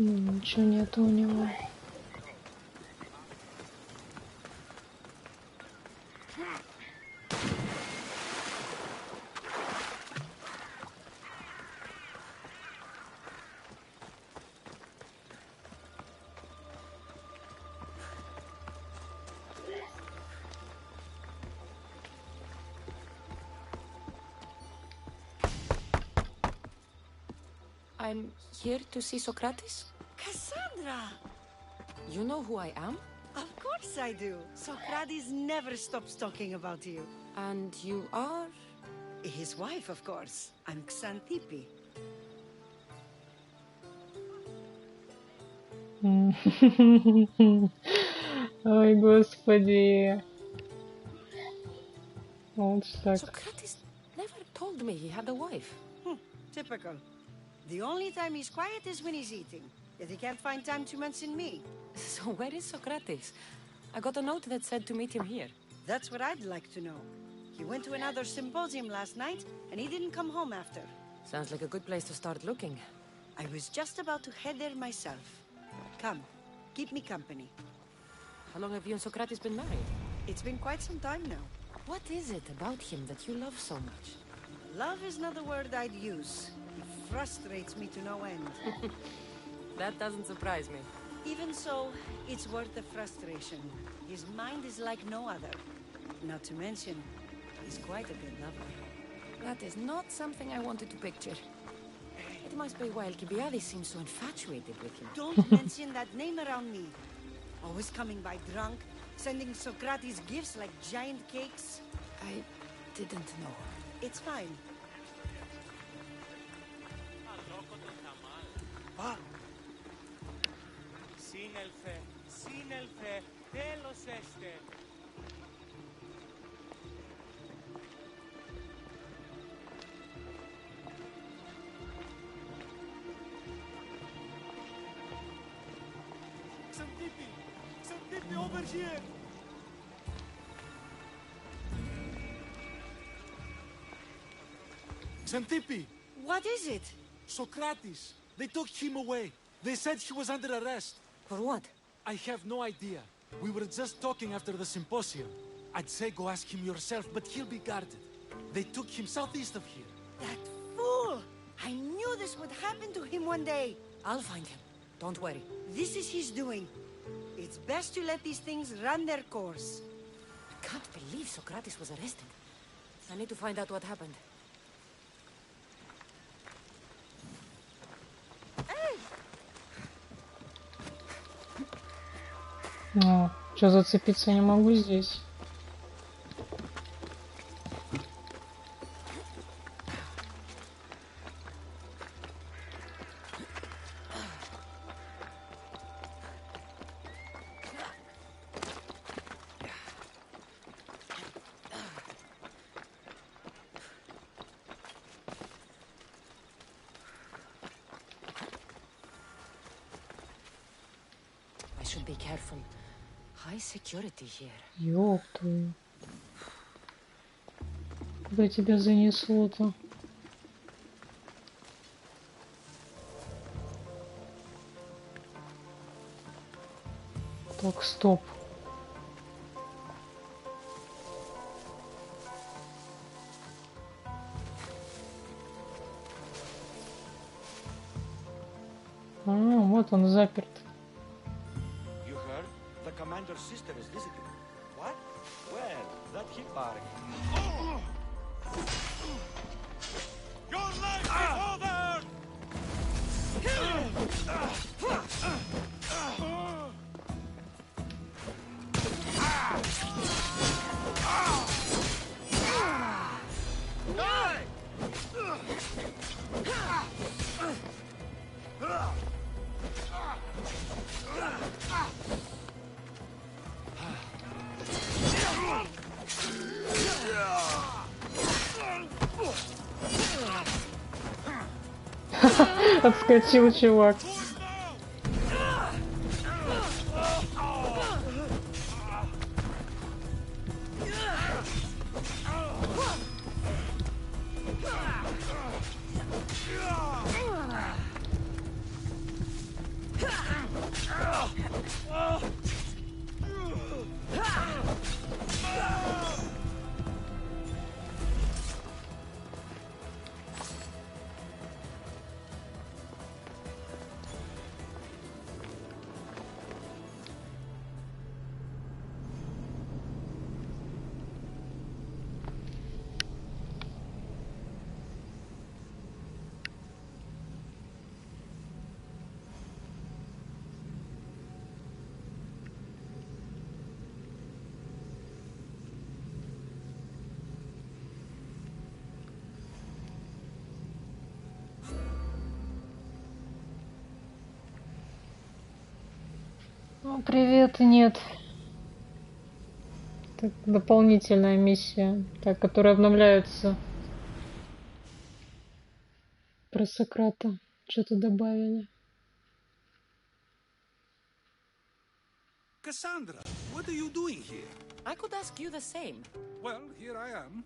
Ничего нету у него. I'm here to see Socrates. Cassandra! You know who I am? Of course I do. Socrates never stops talking about you. And you are? His wife, of course. I'm Xanthippe. Ой, господи. Вот так. Socrates never told me he had a wife. Typical. The only time he's quiet is when he's eating. Yet he can't find time to mention me. So where is Socrates? I got a note that said to meet him here. That's what I'd like to know. He went to another symposium last night, and he didn't come home after. Sounds like a good place to start looking. I was just about to head there myself. Come, keep me company. How long have you and Socrates been married? It's been quite some time now. What is it about him that you love so much? Love is not the word I'd use. He frustrates me to no end. That doesn't surprise me. Even so, it's worth the frustration. His mind is like no other. Not to mention, he's quite a good lover. That is not something I wanted to picture. It must be why Alcibiades seems so infatuated with him. Don't mention that name around me. Always coming by drunk, sending Socrates gifts like giant cakes. I didn't know. It's fine. Σύνελθε, σύνελθε, τέλος έστε. Xanthippe! Xanthippe, over here! Xanthippe! What is it? Socrates! They took him away. They said he was under arrest. For what? I have no idea. We were just talking after the symposium. I'd say go ask him yourself, but he'll be guarded. They took him southeast of here. That fool! I knew this would happen to him one day. I'll find him. Don't worry. This is his doing. It's best to let these things run their course. I can't believe Socrates was arrested. I need to find out what happened. Ну, что, зацепиться не могу здесь. I should be careful. High security here. Ёб твою. Куда тебя занесло-то? Так, стоп. А, вот он заперт. You heard? The commander's sister is visiting. What? Well, that hit mark. Your life is over! Отскочил чувак. Привет, нет. Это дополнительная миссия, так, которая обновляется. Про Сократа что-то добавили. Cassandra, what are you doing here? I could ask you the same. Well, here I am.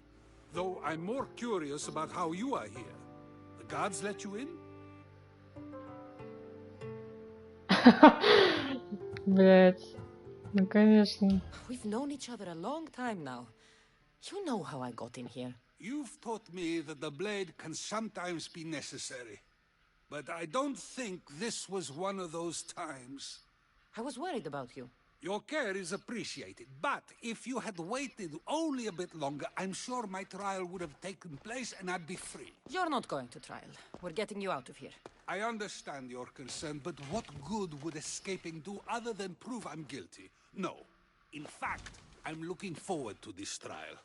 Though I'm more curious about how you are here. The guards let you in? Блять. Ну, конечно. We've known each other a long time now. You know how I got in here. You've taught me that the blade can sometimes be necessary. But I don't think this was one of those times. I was worried about you. Your care is appreciated, but if you had waited only a bit longer, I'm sure my trial would have taken place and I'd be free. You're not going to trial. We're getting you out of here. I understand your concern, but what good would escaping do other than prove I'm guilty? No. In fact, I'm looking forward to this trial.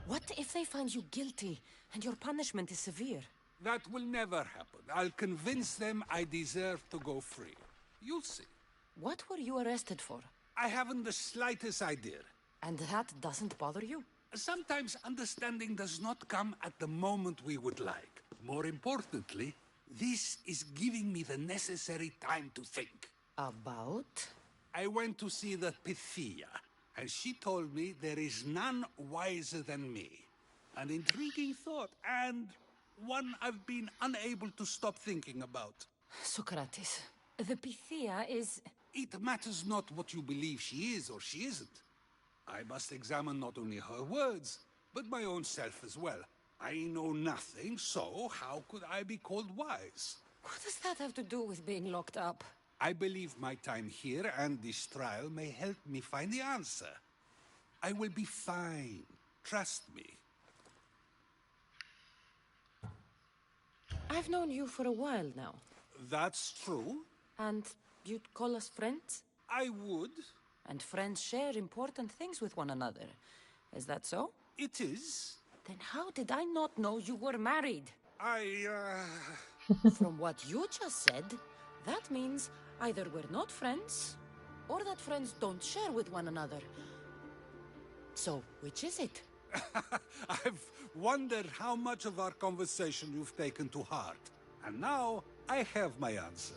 What if they find you guilty and your punishment is severe? That will never happen. I'll convince them I deserve to go free. You'll see. What were you arrested for? I haven't the slightest idea. And that doesn't bother you? Sometimes understanding does not come at the moment we would like. More importantly, this is giving me the necessary time to think. About? I went to see the Pythia, and she told me there is none wiser than me. An intriguing thought, and one I've been unable to stop thinking about. Socrates, the Pythia is... It matters not what you believe she is or she isn't. I must examine not only her words, but my own self as well. I know nothing, so how could I be called wise? What does that have to do with being locked up? I believe my time here and this trial may help me find the answer. I will be fine. Trust me. I've known you for a while now. That's true. And you'd call us friends? I would. And friends share important things with one another. Is that so? It is. Then how did I not know you were married? From what you just said, that means either we're not friends, or that friends don't share with one another. So, which is it? I've wondered how much of our conversation you've taken to heart. And now, I have my answer.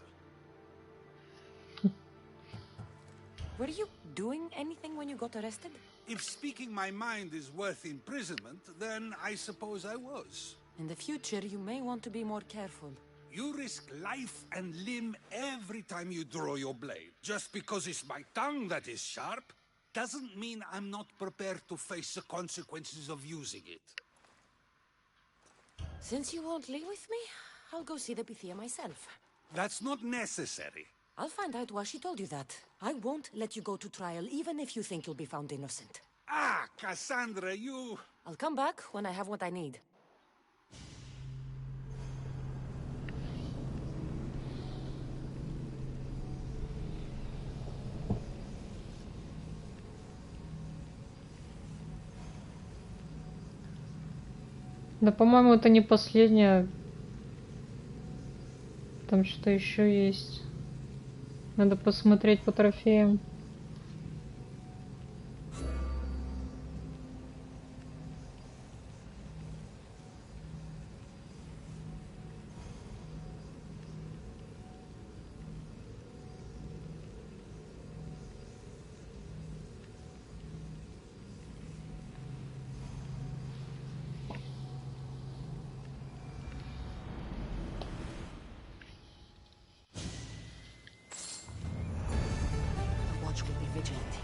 Were you doing anything when you got arrested? If speaking my mind is worth imprisonment, then I suppose I was. In the future, you may want to be more careful. You risk life and limb every time you draw your blade. Just because it's my tongue that is sharp, doesn't mean I'm not prepared to face the consequences of using it. Since you won't leave with me, I'll go see the Pythia myself. That's not necessary. I'll find out why she told you that. I won't let you go to trial, even if you think you'll be found innocent. Ah, Cassandra, you... I'll come back when I have what I need. Да, по-моему, это не последняя. Там что-то еще есть. Надо посмотреть по трофеям. The watch will be vigilant here.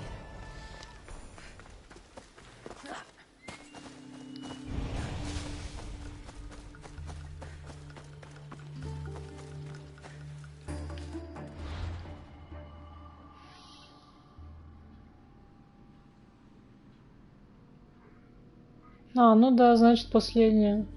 А, ну да, значит, последняя.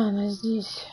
она здесь.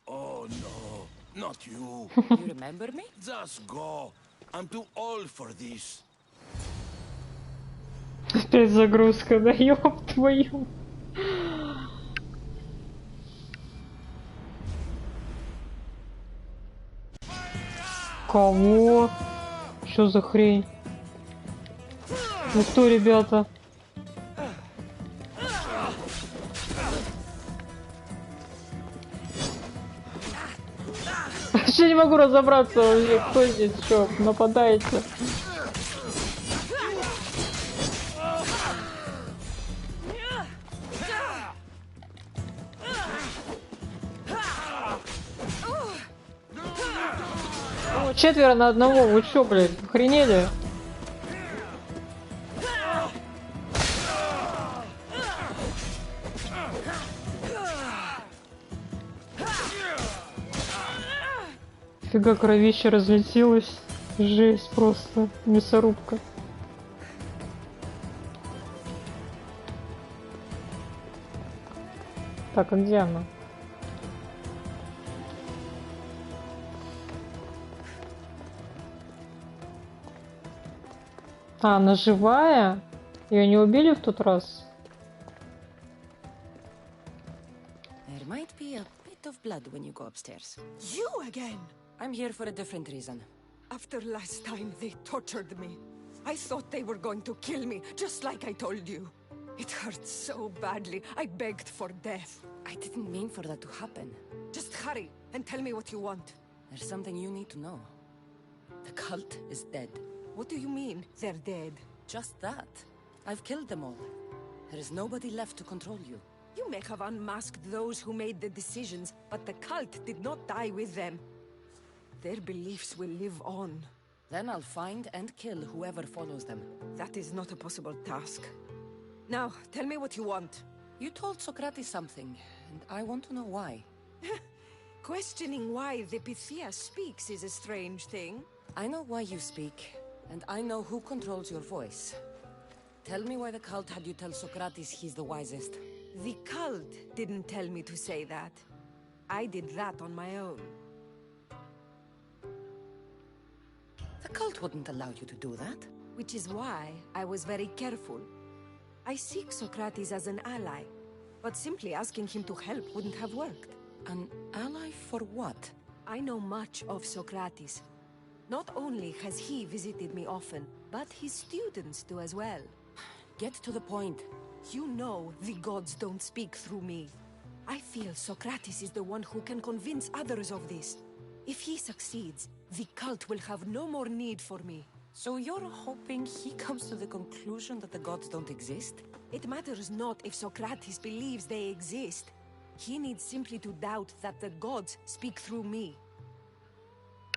Oh no, not you. You remember me? Just go. I'm too old for this. Опять загрузка, да ёб твою. Кого? Что за хрень? Ну что, ребята? Вообще не могу разобраться вообще, кто здесь что нападается. О, 4 на 1, вы чё, блядь, охренели? Фига, кровище разлетелось. Жесть просто. Мясорубка. Так, а где она? А, она живая? Ее не убили в тот раз? There might be a bit of blood when you go upstairs. You again? I'm here for a different reason. After last time they tortured me. I thought they were going to kill me, just like I told you. It hurt so badly, I begged for death. I didn't mean for that to happen. Just hurry and tell me what you want. There's something you need to know. The cult is dead. What do you mean, they're dead? Just that. I've killed them all. There is nobody left to control you. You may have unmasked those who made the decisions, but the cult did not die with them. Their beliefs will live on. Then I'll find and kill whoever follows them. That is not a possible task. Now, tell me what you want. You told Socrates something, and I want to know why. Questioning why the Pythia speaks is a strange thing. I know why you speak, and I know who controls your voice. Tell me why the cult had you tell Socrates he's the wisest. The cult didn't tell me to say that. I did that on my own. The cult wouldn't allow you to do that. Which is why I was very careful. I seek Socrates as an ally, but simply asking him to help wouldn't have worked. An ally for what? I know much of Socrates. Not only has he visited me often, but his students do as well. Get to the point. You know the gods don't speak through me. I feel Socrates is the one who can convince others of this. If he succeeds, the cult will have no more need for me. So you're hoping he comes to the conclusion that the gods don't exist? It matters not if Socrates believes they exist. He needs simply to doubt that the gods speak through me.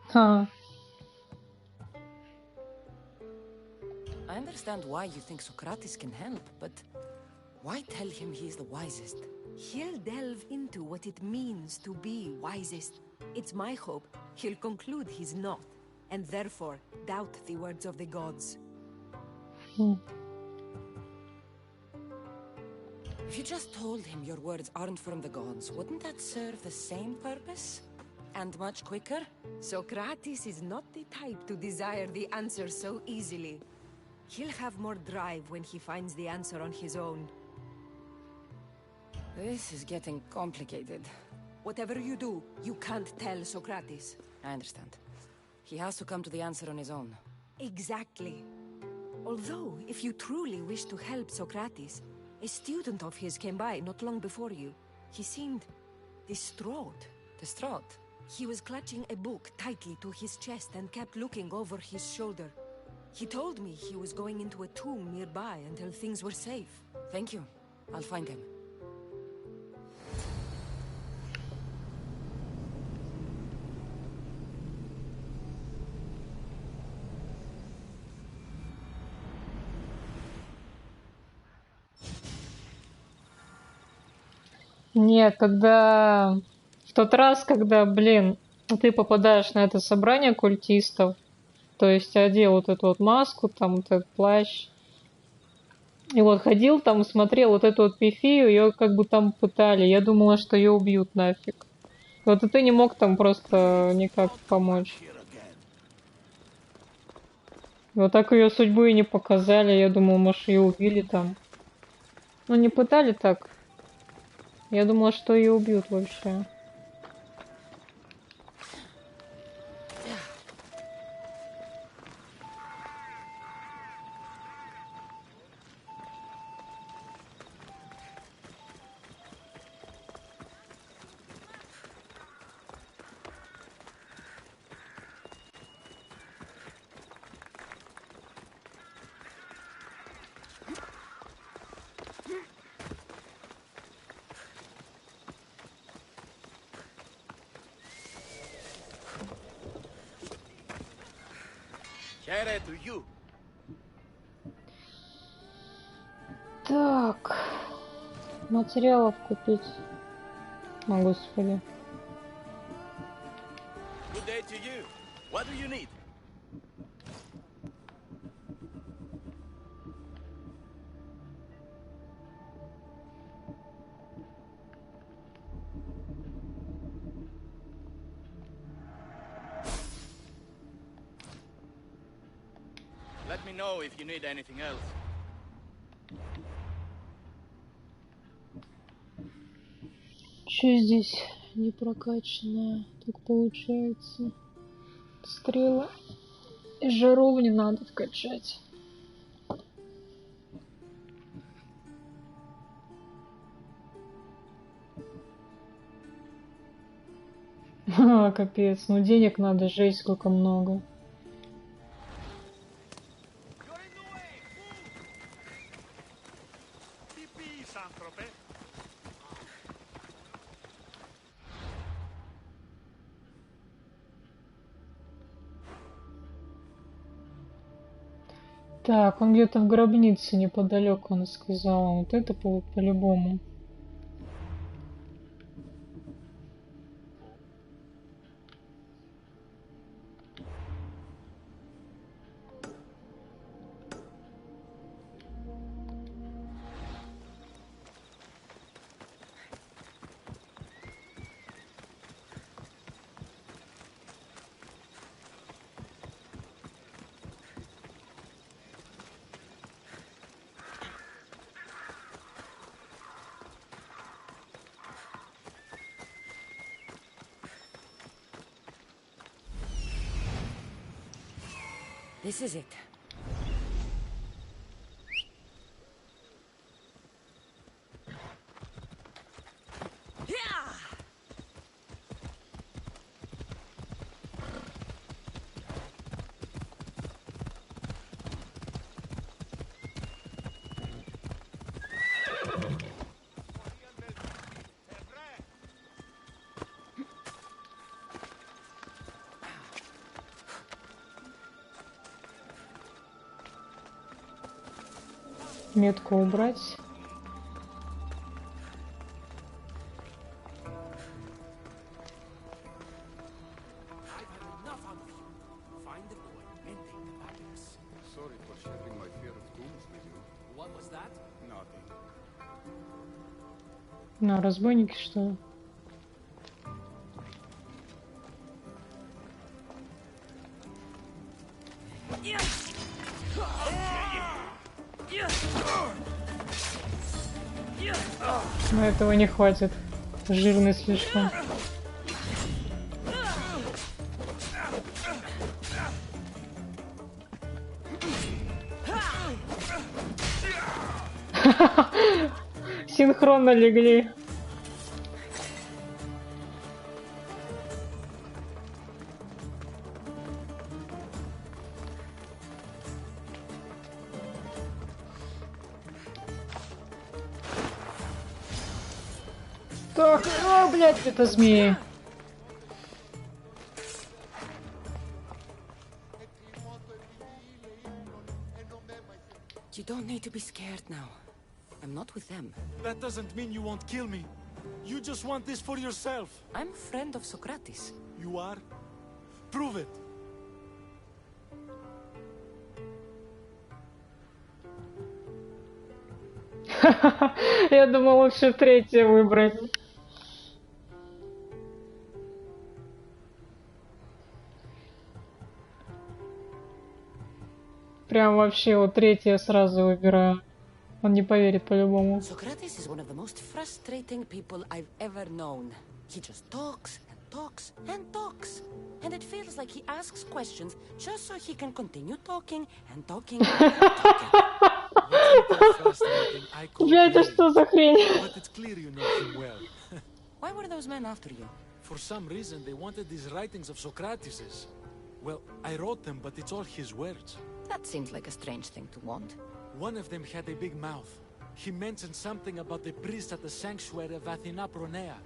Ха. I understand why you think Socrates can help, but why tell him he's the wisest? He'll delve into what it means to be wisest. It's my hope he'll conclude he's not, and therefore doubt the words of the gods. If you just told him your words aren't from the gods, wouldn't that serve the same purpose? And much quicker? Socrates is not the type to desire the answer so easily. He'll have more drive when he finds the answer on his own. This is getting complicated. Whatever you do, you can't tell Socrates. I understand. He has to come to the answer on his own. Exactly. Although, if you truly wish to help Socrates, a student of his came by not long before you. He seemed distraught. Distraught? He was clutching a book tightly to his chest and kept looking over his shoulder. He told me he was going into a tomb nearby until things were safe. Thank you. I'll find him. Нет, когда... В тот раз, когда, блин, ты попадаешь на это собрание культистов, то есть одел вот эту вот маску, там вот этот плащ, и вот ходил там, смотрел вот эту вот пифию, ее как бы там пытали, я думала, что ее убьют нафиг. Вот и ты не мог там просто никак помочь. Вот так ее судьбу и не показали, я думала, может, ее убили там. Ну, не пытали так. Я думала, что ее убьют вообще. Share to you. Так, материалов купить. О, господи. Good day to you. What do you need? Let me know if you need anything else. Что здесь не прокачанное? Так получается. Стрелы. И жаровни надо вкачать. А, капец, ну денег надо, жесть, сколько много. Так, он где-то в гробнице неподалеку, она сказала. Вот это по-любому. This is it. Метку убрать. Sorry for sharing my fear of tombs with you. What was that? Nothing. На, разбойники, что ли? Но этого не хватит. Жирный слишком. Синхронно легли. Так, блядь, это змеи. You don't need to be scared now. I'm not with them. That doesn't mean you won't kill me. You just want this for yourself. I'm a friend of Socrates. You are? Prove it. Я думал, лучше третье выбрать. Прям вообще вот третье сразу выбираю. Он не поверит по-любому. Socrates is one of the most frustrating people I've ever known. He just talks and talks and talks. And it feels like he asks questions just so he can continue talking and talking and talking. Бля, это что за хрень? But it's clear you know him well. Why were those men after you? For some reason, they wanted these writings of Socrates's. Well, I wrote them, but it's all his words. That seems like a strange thing to want. One of them had a big mouth. He mentioned something about the priest at the sanctuary of Athena Pronea.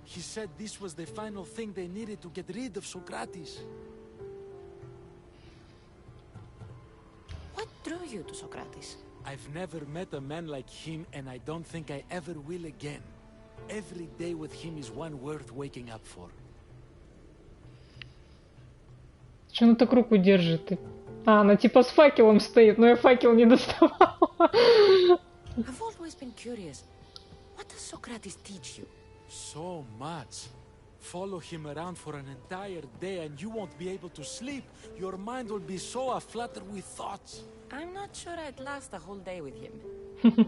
He said this was the final thing they needed to get rid of Socrates. What drew you to Socrates? I've never met a man like him, and I don't think I ever will again. Every day with him is one worth waking up for. Че он так руку держит? А, она типа с факелом стоит, но я факел не доставала. I've always been curious. What does Socrates teach you? So much. Follow him around for an entire day and you won't be able to sleep. Your mind will be so aflutter with thoughts. I'm not sure I'd last a whole day with him.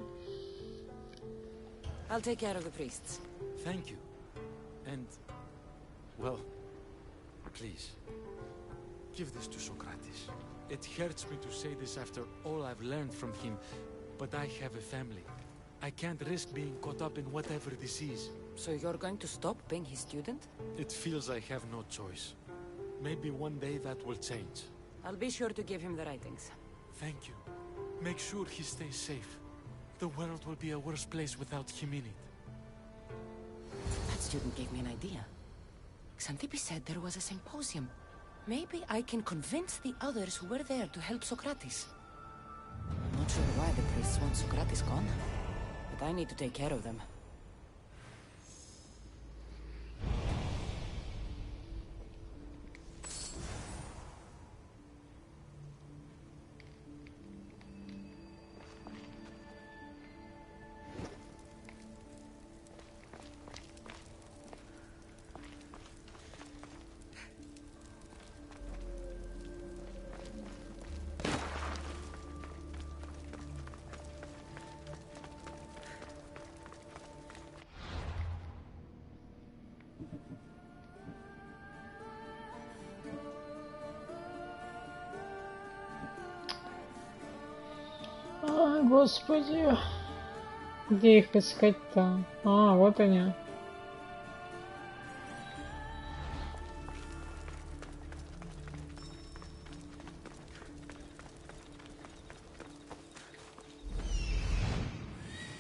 I'll take care of the priests. Thank you. And, well, please, give this to Socrates. It hurts me to say this after all I've learned from him, but I have a family. I can't risk being caught up in whatever this is. So you're going to stop being his student? It feels I have no choice. Maybe one day that will change. I'll be sure to give him the writings. Thank you. Make sure he stays safe. The world will be a worse place without him in it. That student gave me an idea. Xanthippe said there was a symposium. Maybe I can convince the others who were there to help Socrates. I'm not sure why the priests want Socrates gone, but I need to take care of them. Ай, господи. Где их искать-то? А, вот они.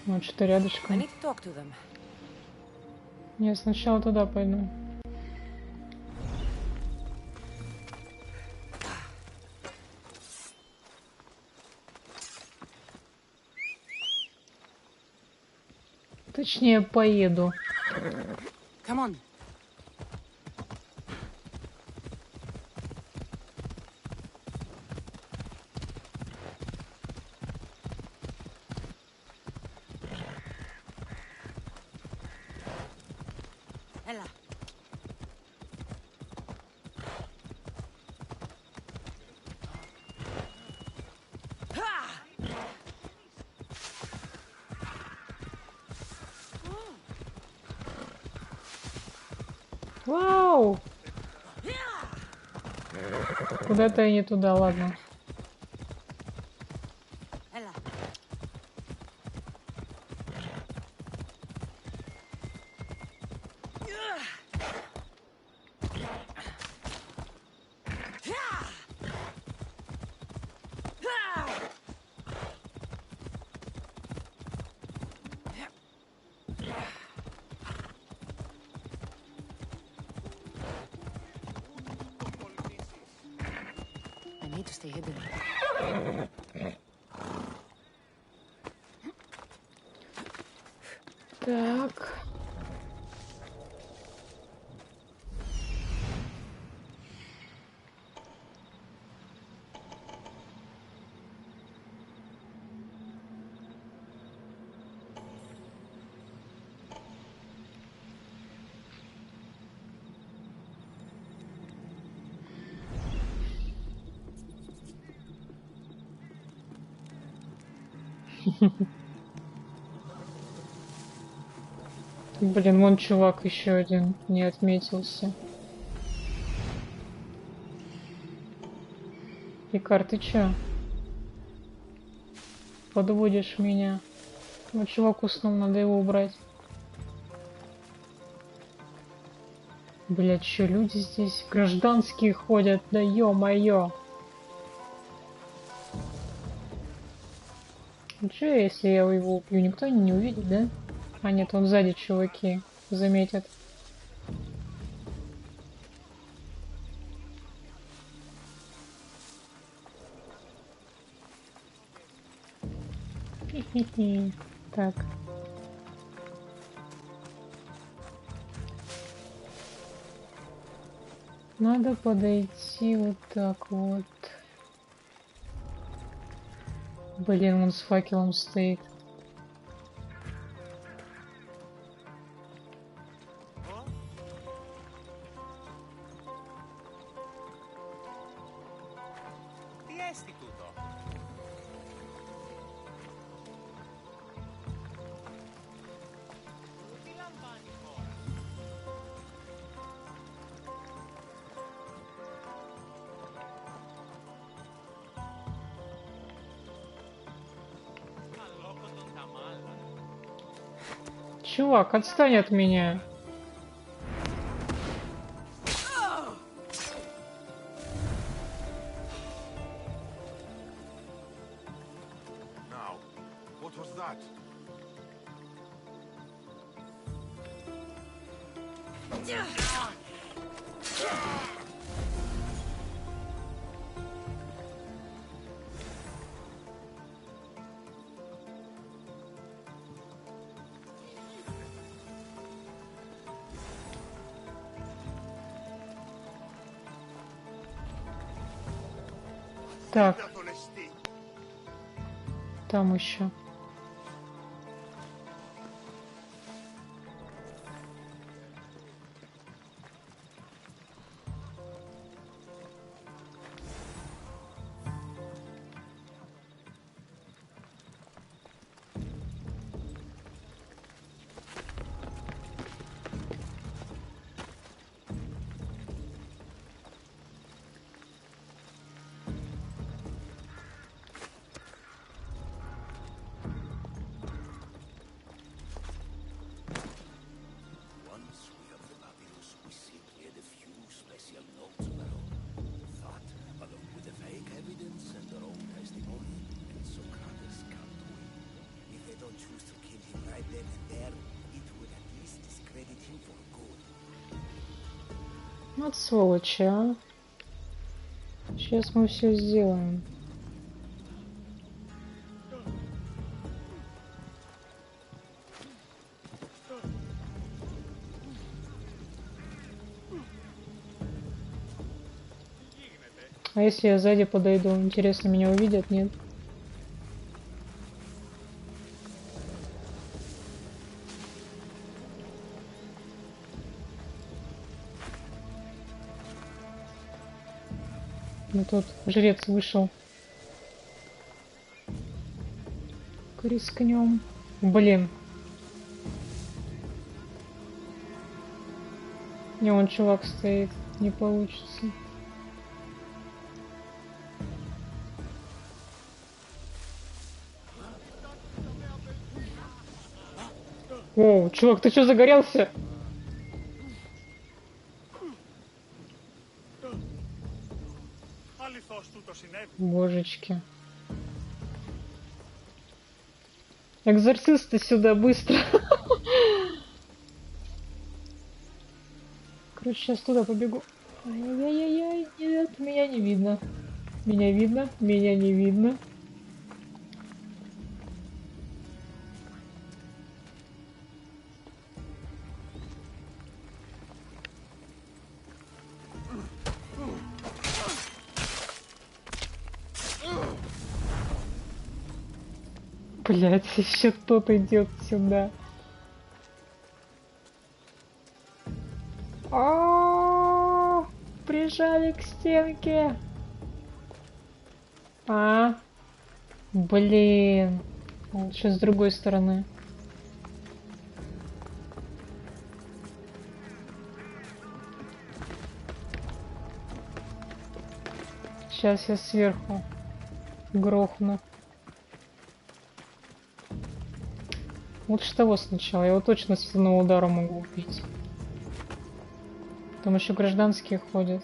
Вот что I рядышком. need to talk to them. Я сначала туда пойду. Точнее, поеду. Come on. Ella. Вау! Куда-то я не туда, ладно. Ella. I need to stay hidden. Так. Блин, вон чувак еще один не отметился. Пикар, ты чё? Подводишь меня. Ну, чувак уснул, надо его убрать. Блять, чё, люди здесь гражданские ходят? Да ё-моё. Ну чё, если я его убью, никто не увидит, да? А нет, он сзади чуваки заметят. Хи-хи-хи. Так. Надо подойти вот так вот. Блин, он с факелом стоит. Чувак, отстань от меня. Now, what was that? Так. Там еще. Вот сволочи, а. Сейчас мы все сделаем. А если я сзади подойду? Интересно, меня увидят? Нет? Ну тут жрец вышел. Рискнем. Блин. Не, он чувак стоит. Не получится. О, чувак, ты что, загорелся? Божечки. Экзорцисты сюда, быстро. Короче, сейчас туда побегу. Ай-яй-яй, нет, меня не видно. Меня видно, меня не видно. Блять, еще кто-то идет сюда. Прижали к стенке. Блин. Лучше с другой стороны. Сейчас я сверху грохну. Лучше того сначала. Я его точно с одного удара могу убить. Там еще гражданские ходят.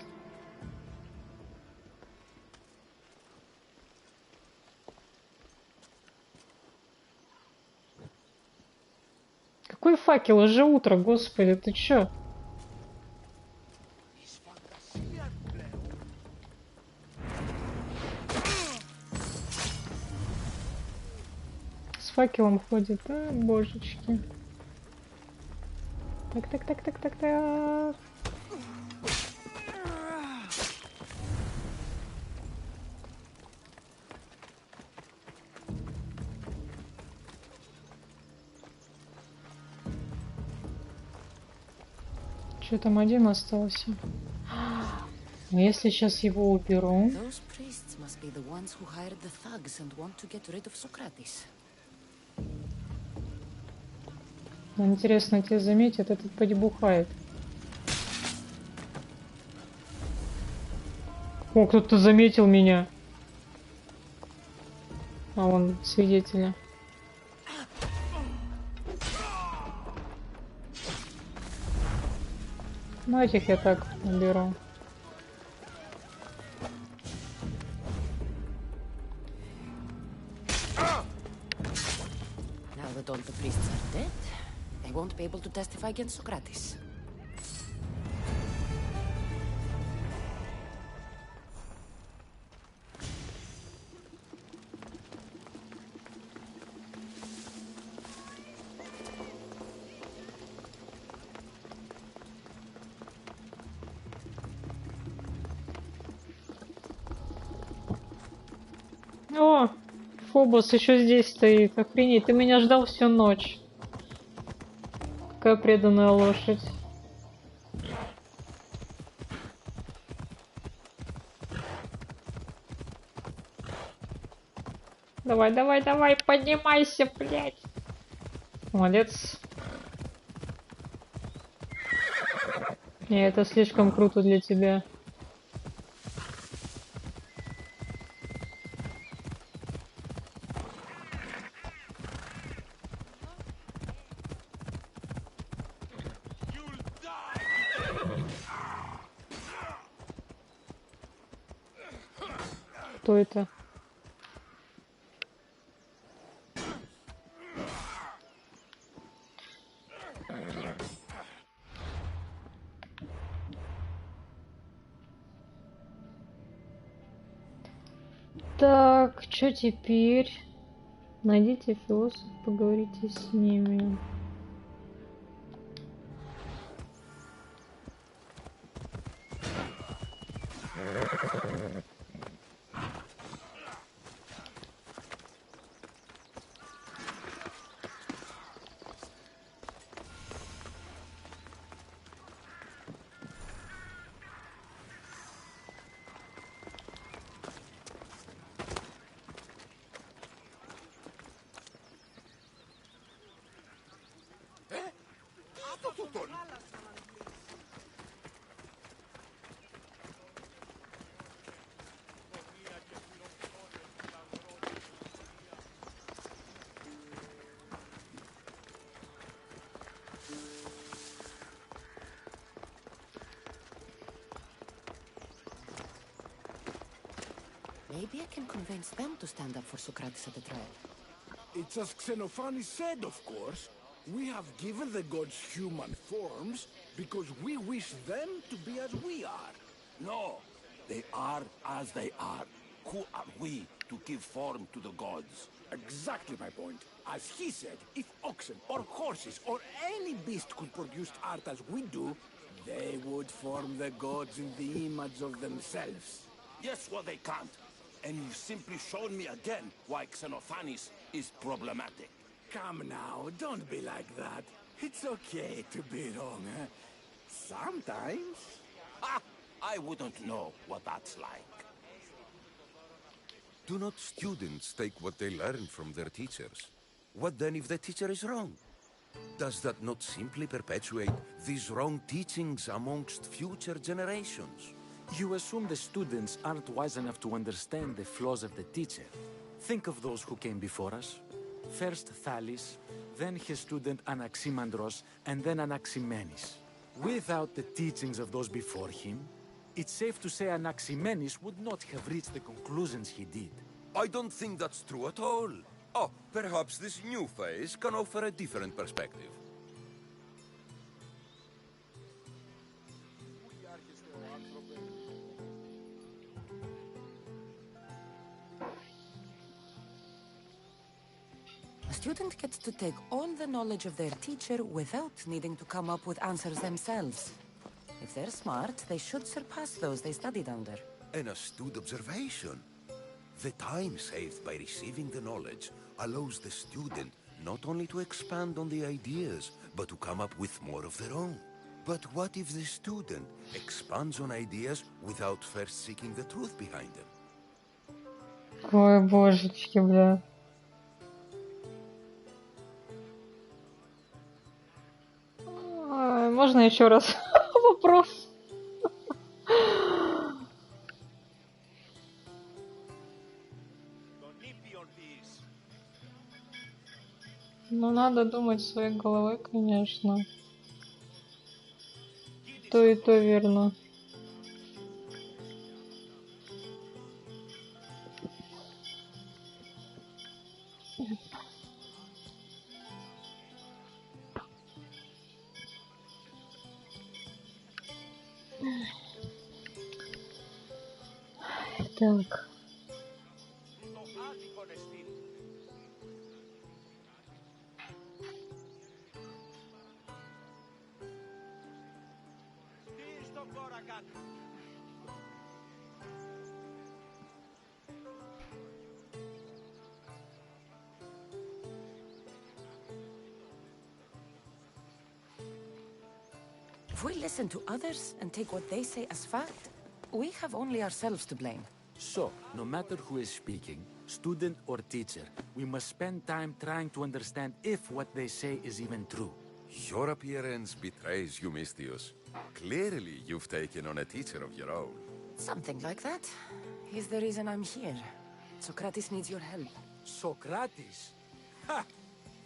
Какой факел? Уже утро, господи, ты чё? С факелом ходит, а, божечки. Так. Что там один остался? Но если сейчас его уберу... Интересно, тебя заметят, этот подебухает. О, кто-то заметил меня. А он свидетеля. Ну, этих я так уберу. Now that all the priests are dead, they won't be able to testify against Socrates. О, Фобос еще здесь стоит. Охренеть, ты меня ждал всю ночь. Какая преданная лошадь. Давай, поднимайся, блядь. Молодец. Не, это слишком круто для тебя. Кто это? Так, что теперь? Найдите философов, поговорите с ними. Maybe I can convince them to stand up for Socrates at the trial. It's as Xenophanes said, of course. We have given the gods human forms because we wish them to be as we are. No, they are as they are. Who are we to give form to the gods? Exactly my point. As he said, if oxen or horses or any beast could produce art as we do, they would form the gods in the image of themselves. Yes, well, they can't. And you've simply shown me again why Xenophanes is problematic. Come now, don't be like that. It's okay to be wrong, huh? Sometimes. Ha! I wouldn't know what that's like. Do not students take what they learn from their teachers? What then if the teacher is wrong? Does that not simply perpetuate these wrong teachings amongst future generations? You assume the students aren't wise enough to understand the flaws of the teacher. Think of those who came before us. First Thales, then his student Anaximandros, and then Anaximenes. Without the teachings of those before him, it's safe to say Anaximenes would not have reached the conclusions he did. I don't think that's true at all. Oh, perhaps this new phase can offer a different perspective. A student gets to take all the knowledge of their teacher without needing to come up with answers themselves. If they're smart, they should surpass those they studied under. An astute observation. The time saved by receiving the knowledge allows the student not only to expand on the ideas, but to come up with more of their own. But what if the student expands on ideas without first seeking the truth behind them? Ой, божечки, бля. Ой, можно еще раз вопрос? Ну, надо думать своей головой, конечно. То и то верно. Так. If we listen to others and take what they say as fact, we have only ourselves to blame. So, no matter who is speaking, student or teacher, we must spend time trying to understand if what they say is even true. Your appearance betrays you, Mystius. Clearly, you've taken on a teacher of your own. Something like that. He's the reason I'm here. Socrates needs your help. Socrates? Ha!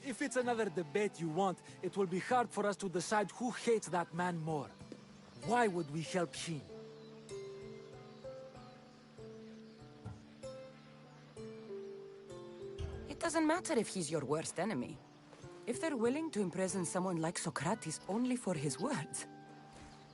If it's another debate you want, it will be hard for us to decide who hates that man more. Why would we help him? It doesn't matter if he's your worst enemy. If they're willing to imprison someone like Socrates only for his words,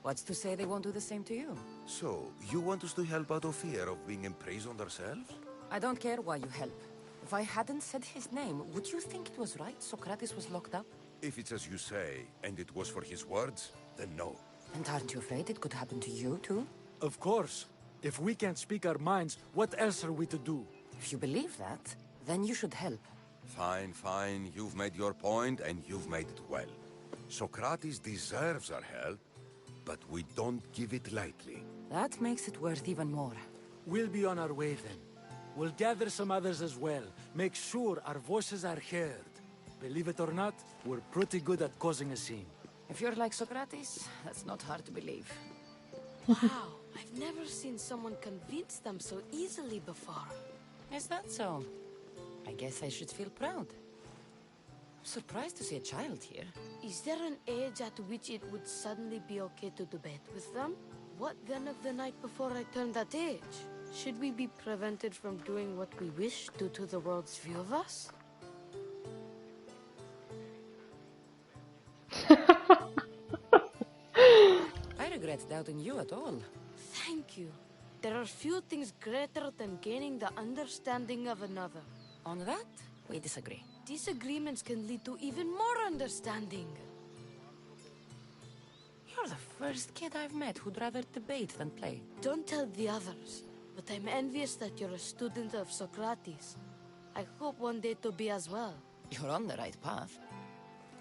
what's to say they won't do the same to you? So, you want us to help out of fear of being imprisoned ourselves? I don't care why you help. If I hadn't said his name, would you think it was right Socrates was locked up? If it's as you say, and it was for his words, then no. And aren't you afraid it could happen to you, too? Of course. If we can't speak our minds, what else are we to do? If you believe that, then you should help. Fine, fine. You've made your point, and you've made it well. Socrates deserves our help, but we don't give it lightly. That makes it worth even more. We'll be on our way then. We'll gather some others as well. Make sure our voices are heard. Believe it or not, we're pretty good at causing a scene. If you're like Socrates, that's not hard to believe. Wow, I've never seen someone convince them so easily before. Is that so? I guess I should feel proud. I'm surprised to see a child here. Is there an age at which it would suddenly be okay to debate with them? What then of the night before I turned that age? Should we be prevented from doing what we wish due to the world's view of us? I regret doubting you at all. Thank you. There are few things greater than gaining the understanding of another. On that, we disagree. Disagreements can lead to even more understanding. You're the first kid I've met who'd rather debate than play. Don't tell the others, but I'm envious that you're a student of Socrates. I hope one day to be as well. You're on the right path.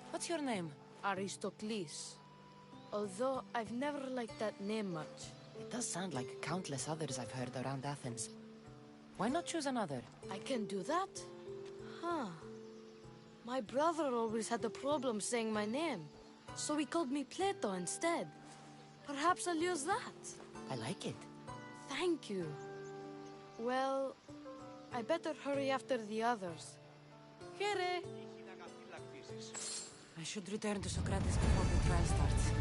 What's your name? Aristocles. Although I've never liked that name much. It does sound like countless others I've heard around Athens. Why not choose another? I can do that? Huh. My brother always had a problem saying my name, so he called me Plato instead. Perhaps I'll use that. I like it. Thank you. Well, I better hurry after the others. Here. I should return to Socrates before the trial starts.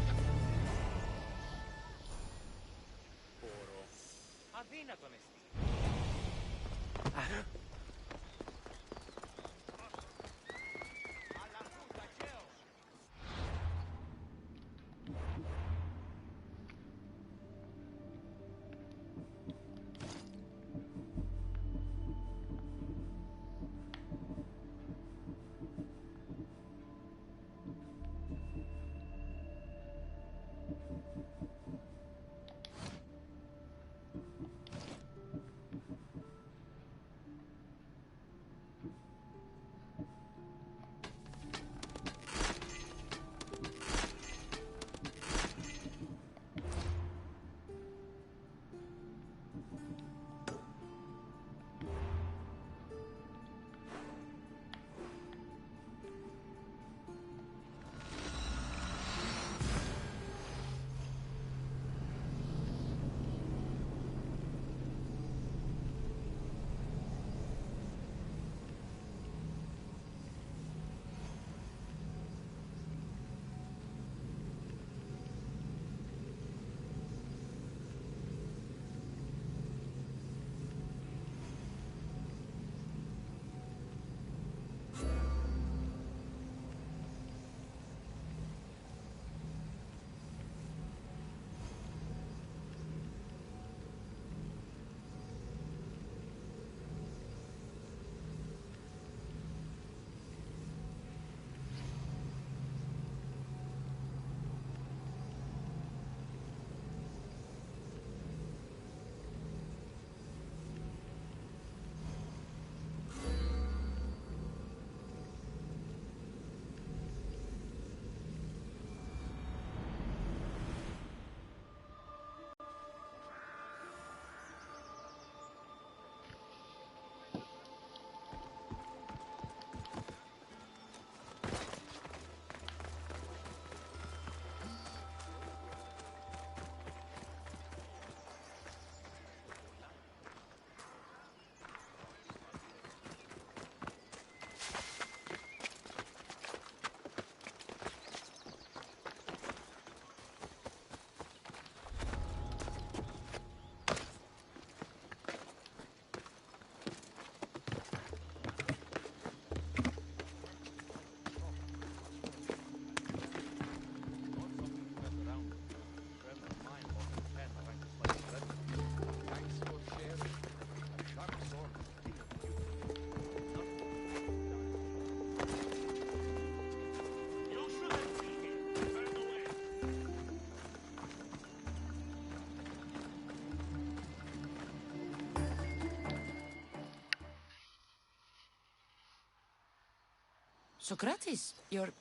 Socrates, you're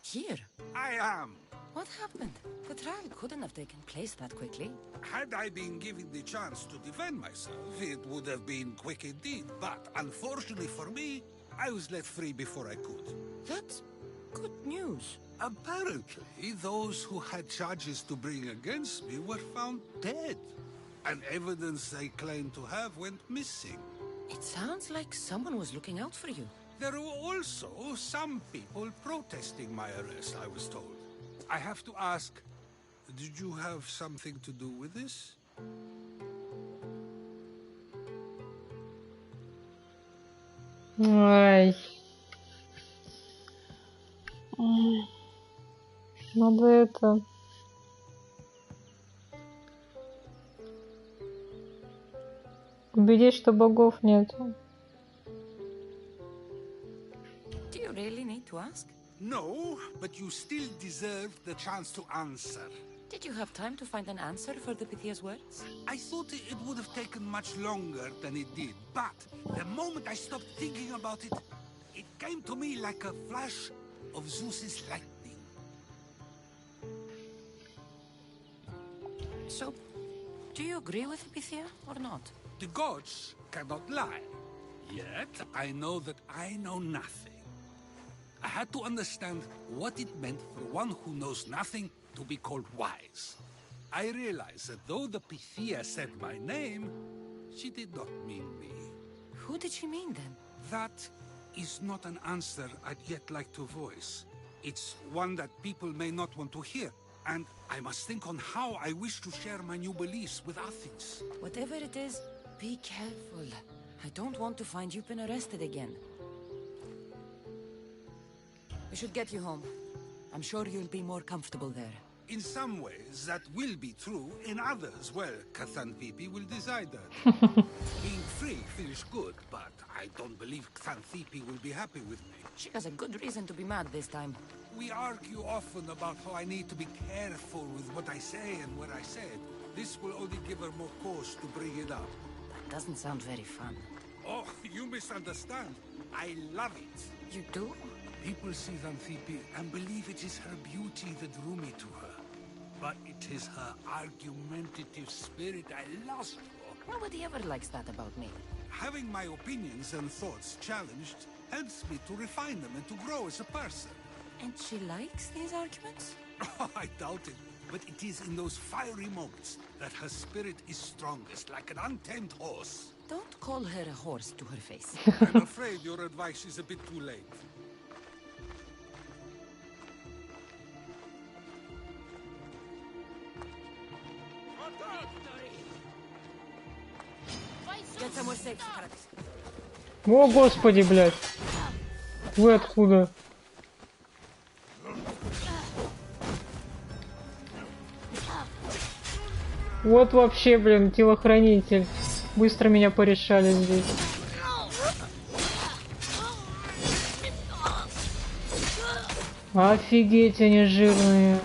here. I am. What happened? The trial couldn't have taken place that quickly. Had I been given the chance to defend myself, it would have been quick indeed. But unfortunately for me, I was let free before I could. That's good news. Apparently, those who had charges to bring against me were found dead. And evidence they claimed to have went missing. It sounds like someone was looking out for you. There were also some people protesting my arrest, I was told. I have to ask, did you have something to do with this? Ай. Надо это... убедить, что богов нету. Do you really need to ask? No, but you still deserve the chance to answer. Did you have time to find an answer for the Pythia's words? I thought it would have taken much longer than it did, but the moment I stopped thinking about it, it came to me like a flash of Zeus's lightning. So, do you agree with Pythia or not? The gods cannot lie. Yet, I know that I know nothing. I had to understand what it meant for one who knows nothing to be called wise. I realized that though the Pythia said my name, she did not mean me. Who did she mean then? That is not an answer I'd yet like to voice. It's one that people may not want to hear, and I must think on how I wish to share my new beliefs with Athens. Whatever it is, be careful. I don't want to find you've been arrested again. We should get you home. I'm sure you'll be more comfortable there. In some ways, that will be true. In others, well, Xanthippe will decide that. Being free feels good, but I don't believe Xanthippe will be happy with me. She has a good reason to be mad this time. We argue often about how I need to be careful with what I say and what I said. This will only give her more cause to bring it up. That doesn't sound very fun. Oh, you misunderstand. I love it. You do? People see Xanthippe and believe it is her beauty that drew me to her. But it is her argumentative spirit I lust for. Nobody ever likes that about me. Having my opinions and thoughts challenged helps me to refine them and to grow as a person. And she likes these arguments? I doubt it, but it is in those fiery moments that her spirit is strongest, like an untamed horse. Don't call her a horse to her face. I'm afraid your advice is a bit too late. Get somewhere safe, Socrates. О, господи, блядь. Вы откуда? Вот вообще, блин, телохранитель. Быстро меня порешали здесь. Офигеть, они жирные.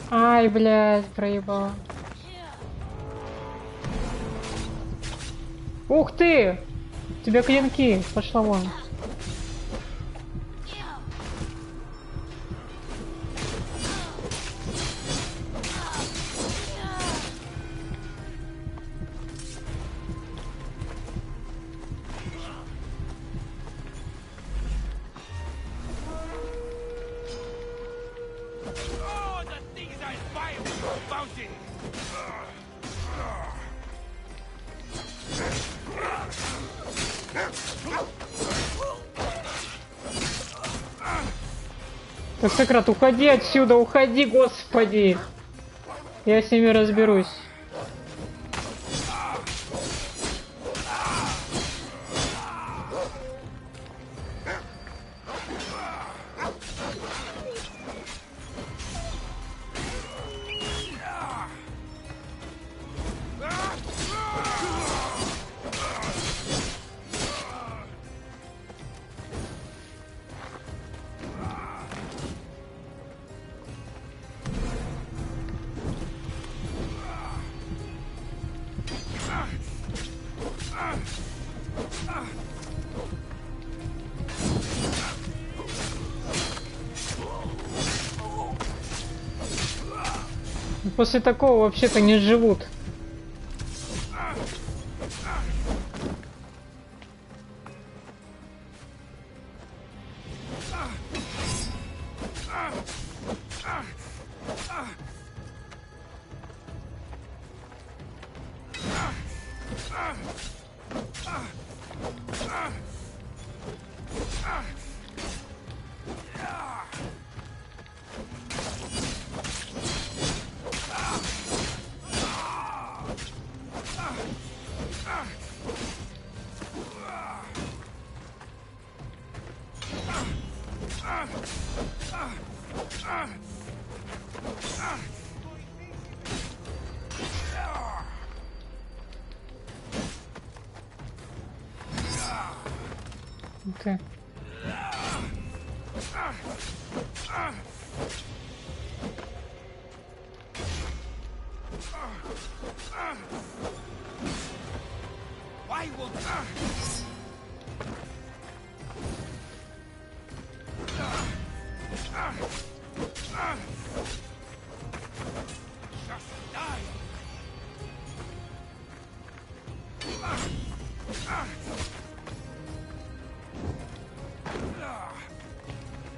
Ай, блядь, проебал. Ух ты! У тебя клинки. Пошла вон. Так, Сократ, уходи отсюда, уходи, господи! Я с ними разберусь. После такого вообще-то не живут. ты. Why won't just die?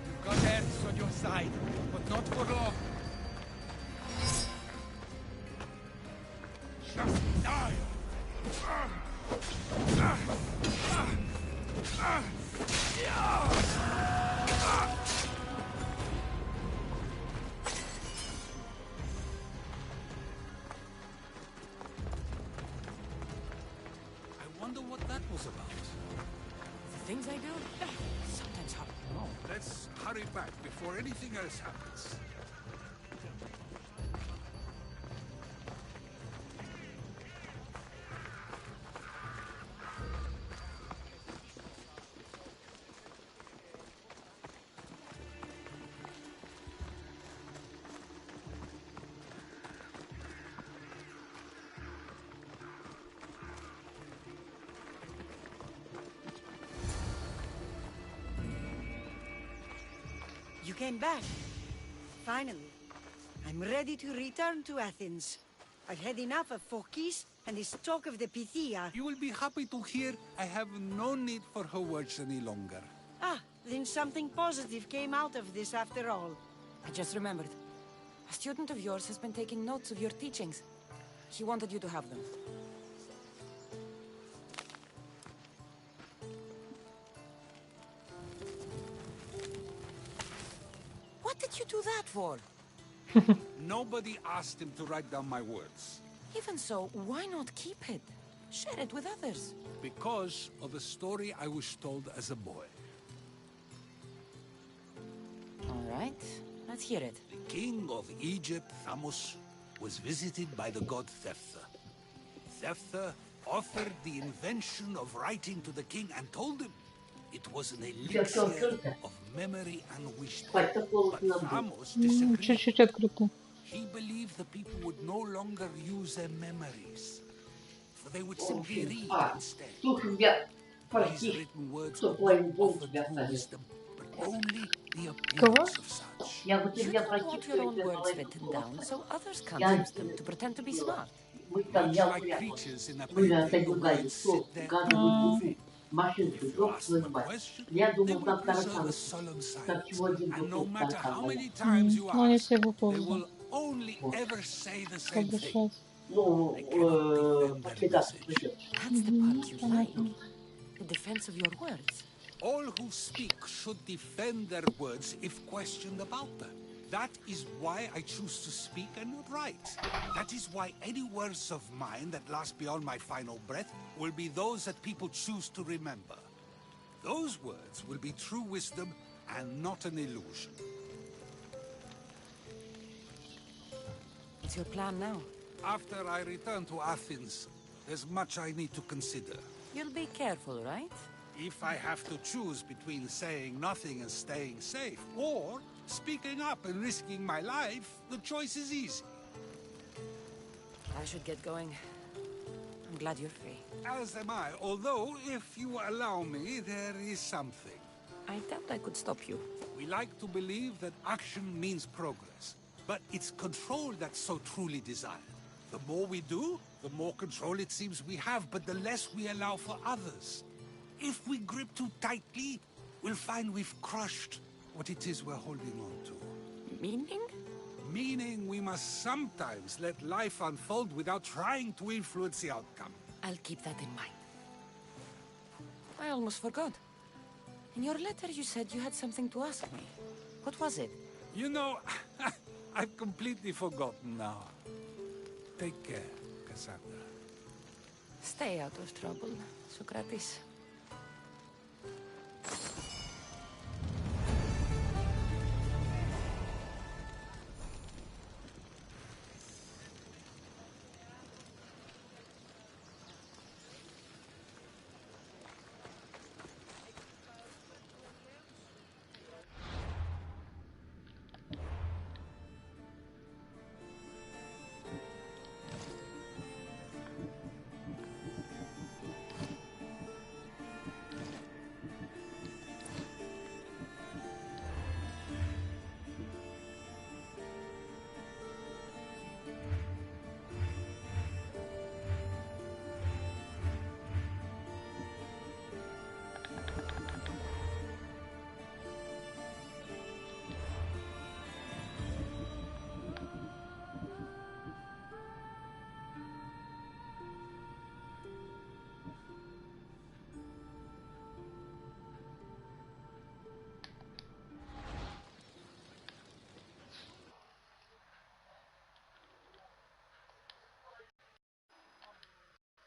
You've got earths on your side, but not for long. Just die! I wonder what that was about. The things I do sometimes happen. Oh, let's hurry back before anything else happens. You came back. Finally. I'm ready to return to Athens. I've had enough of Phokis and this talk of the Pythia. You will be happy to hear I have no need for her words any longer. Ah, then something positive came out of this after all. I just remembered. A student of yours has been taking notes of your teachings. He wanted you to have them. What did you do that for? Nobody asked him to write down my words. Even so, why not keep it? Share it with others. Because of a story I was told as a boy. All right, let's hear it. The king of Egypt, Thamos, was visited by the god Thephtha. Thephtha offered the invention of writing to the king and told him it was an elixir of memory and wisdom. But Thamos disagreed. Чуть-чуть открыто. He believed the people would no longer use their memories, for they would simply read instead. These written words would not offer true wisdom, but only the appearance of such. You don't want your own words written down, so others can't use them to pretend to be smart. Much like creatures in a painting, the words sit there unmoving. If you ask them a question, they will preserve a solemn silence. And no matter how many times you Ну, они ask, все they выполнили. will only ever say the same thing. Обращать. They cannot defend their message. That's the part you like. The defense of your words. All who speak should defend their words if questioned about them. That is why I choose to speak and not write. That is why any words of mine that last beyond my final breath will be those that people choose to remember. Those words will be true wisdom and not an illusion. What's your plan now? After I return to Athens, there's much I need to consider. You'll be careful, right? If I have to choose between saying nothing and staying safe, or speaking up and risking my life, the choice is easy. I should get going. I'm glad you're free. As am I, although, if you allow me, there is something. I doubt I could stop you. We like to believe that action means progress, but it's control that's so truly desired. The more we do, the more control it seems we have, but the less we allow for others. If we grip too tightly, we'll find we've crushed what it is we're holding on to. Meaning? Meaning we must sometimes let life unfold without trying to influence the outcome. I'll keep that in mind. I almost forgot. In your letter you said you had something to ask me. What was it? You know, I've completely forgotten now. Take care, Cassandra. Stay out of trouble, Socrates.